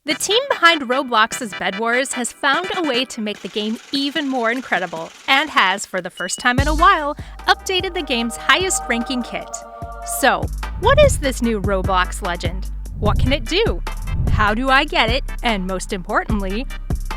The team behind Roblox's Bedwars has found a way to make the game even more incredible and has, for the first time in a while, updated the game's highest-ranking kit. So, what is this new Roblox legend? What can it do? How do I get it? And most importantly,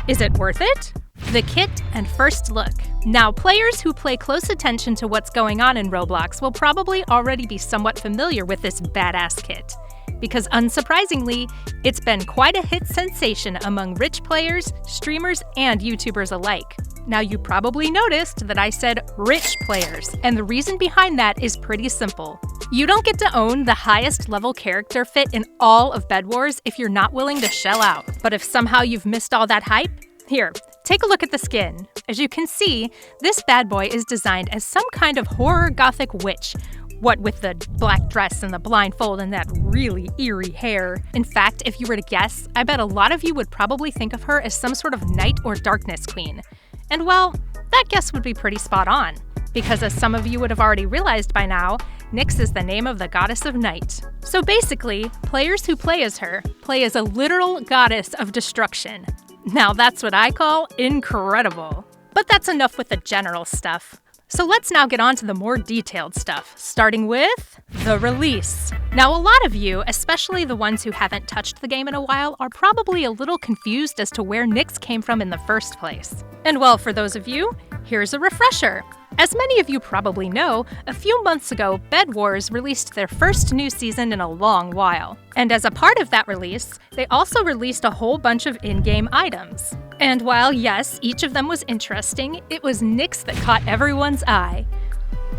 is it worth it? The kit and first look. Now, players who pay close attention to what's going on in Roblox will probably already be somewhat familiar with this badass kit, because unsurprisingly, it's been quite a hit sensation among rich players, streamers, and YouTubers alike. Now, you probably noticed that I said rich players, and the reason behind that is pretty simple. You don't get to own the highest level character fit in all of Bedwars if you're not willing to shell out. But if somehow you've missed all that hype, here, take a look at the skin. As you can see, this bad boy is designed as some kind of horror gothic witch. What with the black dress and the blindfold and that really eerie hair. In fact, if you were to guess, I bet a lot of you would probably think of her as some sort of night or darkness queen. And well, that guess would be pretty spot on, because as some of you would have already realized by now, Nyx is the name of the goddess of night. So basically, players who play as her play as a literal goddess of destruction. Now that's what I call incredible. But that's enough with the general stuff. So let's now get on to the more detailed stuff, starting with the release. Now, a lot of you, especially the ones who haven't touched the game in a while, are probably a little confused as to where Nyx came from in the first place. And well, for those of you, here's a refresher. As many of you probably know, a few months ago, Bedwars released their first new season in a long while. And as a part of that release, they also released a whole bunch of in-game items. And while, yes, each of them was interesting, it was Nyx that caught everyone's eye.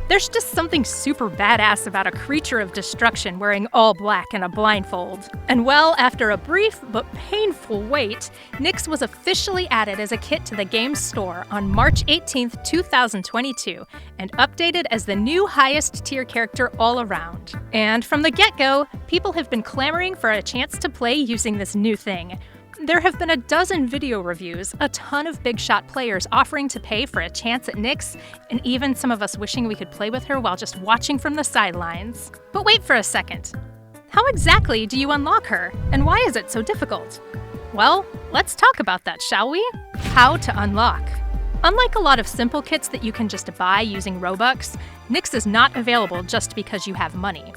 There's just something super badass about a creature of destruction wearing all black and a blindfold. And well, after a brief but painful wait, Nyx was officially added as a kit to the game's store on March 18th, 2022, and updated as the new highest tier character all around. And from the get-go, people have been clamoring for a chance to play using this new thing. There have been a dozen video reviews, a ton of big shot players offering to pay for a chance at Nyx, and even some of us wishing we could play with her while just watching from the sidelines. But wait for a second. How exactly do you unlock her, and why is it so difficult? Well, let's talk about that, shall we? How to unlock. Unlike a lot of simple kits that you can just buy using Robux, Nyx is not available just because you have money.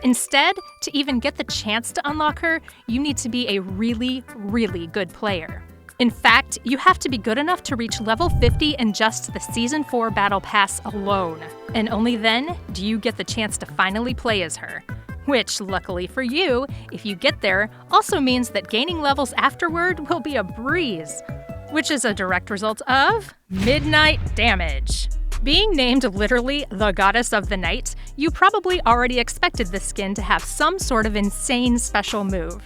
Instead, to even get the chance to unlock her, you need to be a really, really good player. In fact, you have to be good enough to reach level 50 in just the Season 4 Battle Pass alone. And only then do you get the chance to finally play as her. Which, luckily for you, if you get there, also means that gaining levels afterward will be a breeze. Which is a direct result of midnight damage. Being named literally the goddess of the night, you probably already expected this skin to have some sort of insane special move.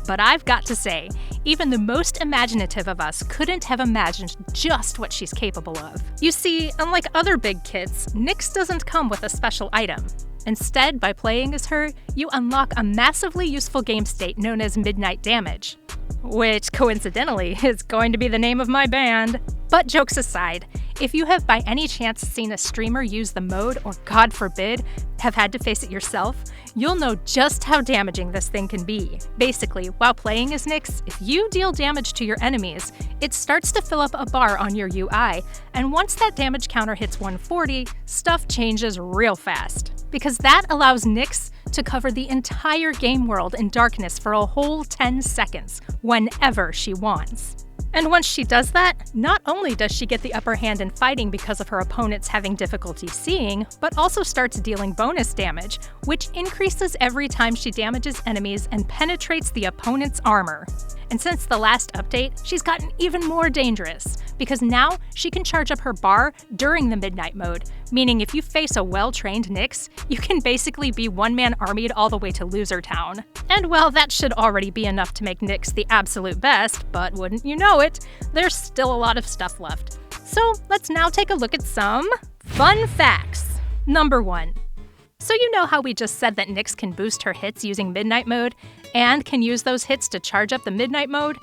But I've got to say, even the most imaginative of us couldn't have imagined just what she's capable of. You see, unlike other big kits, Nyx doesn't come with a special item. Instead, by playing as her, you unlock a massively useful game state known as Midnight Damage, which coincidentally is going to be the name of my band. But jokes aside, if you have by any chance seen a streamer use the mode, or God forbid, have had to face it yourself, you'll know just how damaging this thing can be. Basically, while playing as Nyx, if you deal damage to your enemies, it starts to fill up a bar on your UI, and once that damage counter hits 140, stuff changes real fast. Because that allows Nyx to cover the entire game world in darkness for a whole 10 seconds, whenever she wants. And once she does that, not only does she get the upper hand in fighting because of her opponents having difficulty seeing, but also starts dealing bonus damage, which increases every time she damages enemies and penetrates the opponent's armor. And since the last update, she's gotten even more dangerous, because now she can charge up her bar during the midnight mode, meaning if you face a well-trained Nyx, you can basically be one-man armied all the way to Loser Town. And well, that should already be enough to make Nyx the absolute best, but wouldn't you know it, there's still a lot of stuff left. So let's now take a look at some fun facts. Number 1. So you know how we just said that Nyx can boost her hits using Midnight Mode, and can use those hits to charge up the Midnight Mode?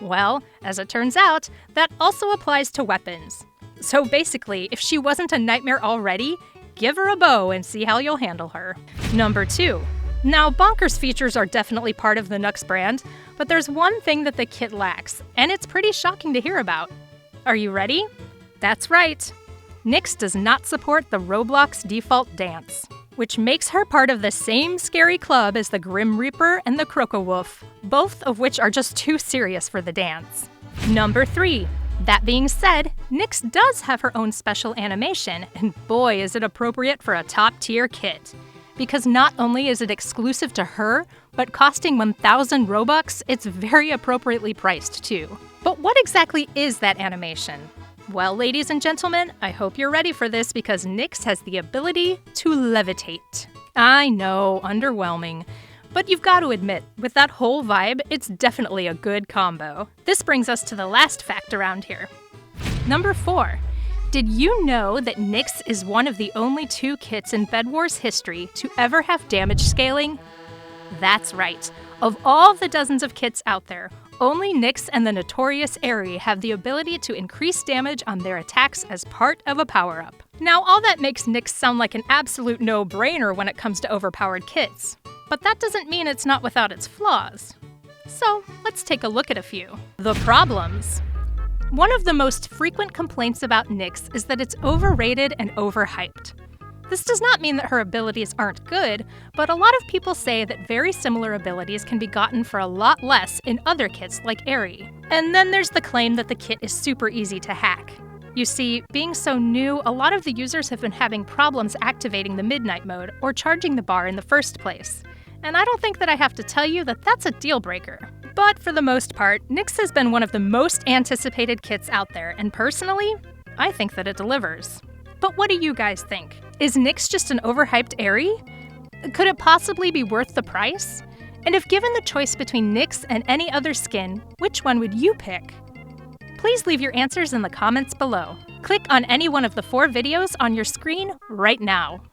Well, as it turns out, that also applies to weapons. So basically, if she wasn't a nightmare already, give her a bow and see how you'll handle her. Number 2. Now, bonkers features are definitely part of the Nux brand, but there's one thing that the kit lacks, and it's pretty shocking to hear about. Are you ready? That's right. Nyx does not support the Roblox default dance, which makes her part of the same scary club as the Grim Reaper and the Crocowolf, both of which are just too serious for the dance. Number 3. That being said, Nyx does have her own special animation, and boy is it appropriate for a top-tier kit. Because not only is it exclusive to her, but costing 1,000 Robux, it's very appropriately priced too. But what exactly is that animation? Well, ladies and gentlemen, I hope you're ready for this because Nyx has the ability to levitate. I know, underwhelming. But you've got to admit, with that whole vibe, it's definitely a good combo. This brings us to the last fact around here. Number 4. Did you know that Nyx is one of the only 2 kits in Bedwars history to ever have damage scaling? That's right. Of all the dozens of kits out there, only Nyx and the notorious Aerie have the ability to increase damage on their attacks as part of a power-up. Now, all that makes Nyx sound like an absolute no-brainer when it comes to overpowered kits. But that doesn't mean it's not without its flaws. So, let's take a look at a few. The problems. One of the most frequent complaints about Nyx is that it's overrated and overhyped. This does not mean that her abilities aren't good, but a lot of people say that very similar abilities can be gotten for a lot less in other kits like Aerie. And then there's the claim that the kit is super easy to hack. You see, being so new, a lot of the users have been having problems activating the Midnight mode or charging the bar in the first place. And I don't think that I have to tell you that that's a deal breaker. But for the most part, Nyx has been one of the most anticipated kits out there, and personally, I think that it delivers. But what do you guys think? Is Nyx just an overhyped Aerie? Could it possibly be worth the price? And if given the choice between Nyx and any other skin, which one would you pick? Please leave your answers in the comments below. Click on any one of the 4 videos on your screen right now.